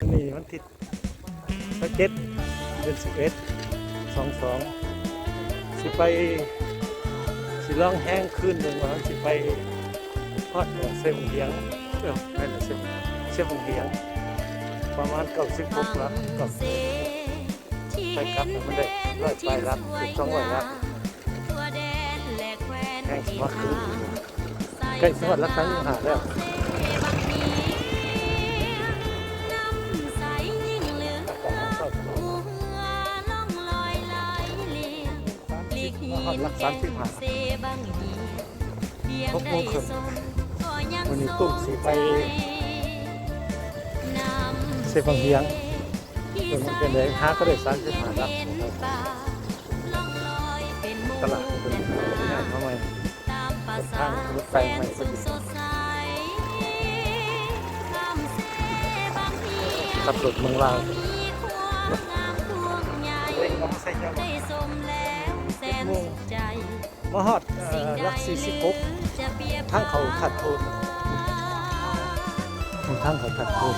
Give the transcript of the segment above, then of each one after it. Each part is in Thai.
นี่วันที่17 เดือน11 22สิไปสิล่องแห้งขึ้นหนึ่งว่าสิไปทอดเส้นเหียงไม่ละเส้นเหียงประมาณ96 ลักก็ไปกลับมันได้100 ลัก200 ลักแห้งสมัครขึ้นใกล้สวัสดิ์รักษาหาแล้วรักษาที่ผ่าน6 โมงครึ่งวันนี้ตุ้มสีไปเซบังเฮียงส่วนมันเป็นเลยหาก็ได้35 ลักตลาดเป็นงานมาใหม่ทางรถไฟใหม่ก็ดีขับรถเมืองลาวเร่งน้ำใส่ยามาฮอดลัก46ทางเขาขัดโทนทางเขาขัดโทน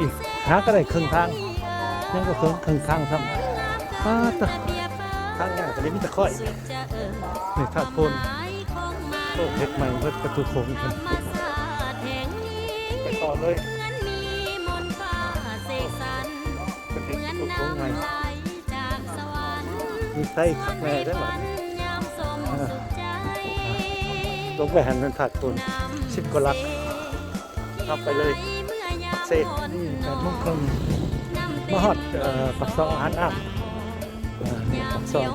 อีกหาก็ได้ครึ่งทางยังก็ครึ่งทางซ้ำทางง่ายแต่นี้มีแต่ค่อยนี่ขัดโทนโต๊ะเล็กใหม่เพื่อประตูโค้งกันไปต่อเลยประตูโค้งใหม่มีไส้ขักแม่ได้หรอลงไปหันมันถัดคน10 กว่าลักเข้าไปเลยปักเซ่นี่8 โมงครึ่งมาฮอดปักซองอาหารน้ำปักซอง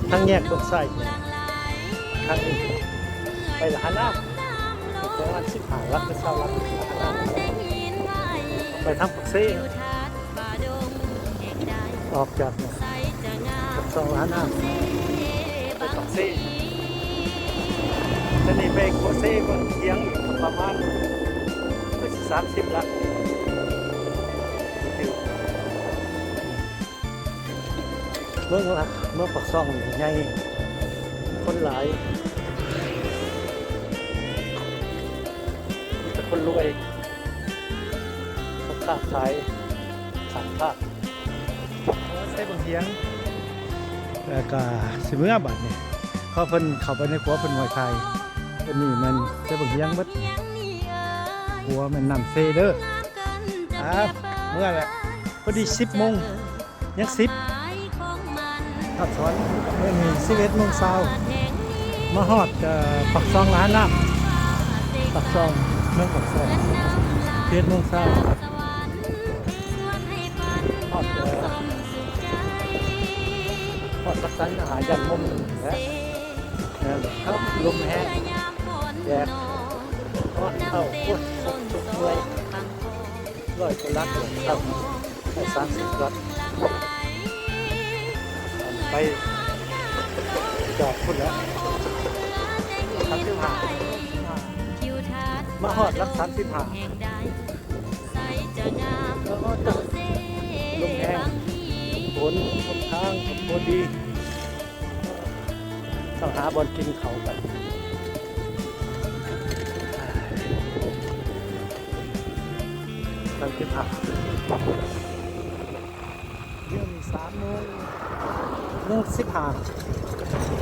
ทางแยกบนไส้ทางนี้ไปอาหารน้ำประมาณ15 ลักหรือ20 ลักไปทางปักเซ่ออกจากปักซองอาหารน้ำไปปักเซ่จะนี่ไปโคเซ่บนเทียงประมาณ30 ลักเมื่อปักซ่องใหญ่คนหลายมีแต่คนรวยเขาค้าขายขาดค่าใช้บนเทียงแล้วก็สิเมื่อบัดเนี่ยเขาเพิ่นเข้าไปในครัวเพิ่นหวยไทยตัวนี้มันจะบักยังบัดครัวมันนำเซเด้อเมื่อแหละพอดี10 โมงยัง10ทับซ้อนเมื่อนี้11 โมงเช้ามาฮอดปักซองร้านน้ำปักซองเมืองปักซอง11 โมงเช้าฮอดรักษาอาหารยันมุมนะครับลมแห้งแดดร้อนเข้าพุ่นสุกเลย100 กว่าลักเลยครับได้30 ลักไปจอดพุ่นแล้ว35มาฮอดรัก35แล้วก็จะลมแห้งฝนทางฝนดีต้องหาบอลกินเขากันตอนที่ผักเรื่อง3 โมงเรื่อง15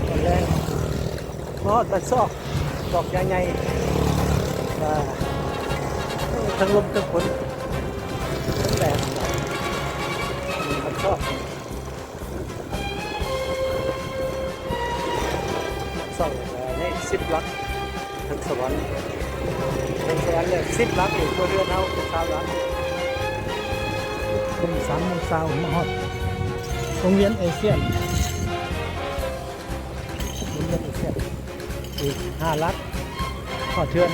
ตอนแรกเพราะแต่ซอกดอกใหญ่ๆทั้งลมทั้งฝนทั้งแดดมันชอบใน10 ลักถึงสวรรค์เนี่ย10 ลักอยู่ตัวเรือนเอาเป็น3 ลักเป็น3 โมงเช้ามาฮอดโรงเรียนเอเชียนอีก5 ลักขอเชิญ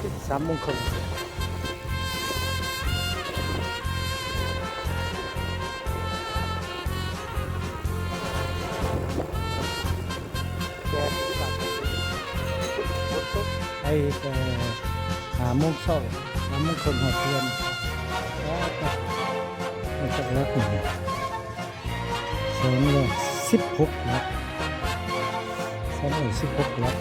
ที่3 โมงครึ่งไป5 โมงเช้า3 โมงครึ่งหัวเทียนแล้วก็มันจะลักหนึ่ง216 ลัก216 ลัก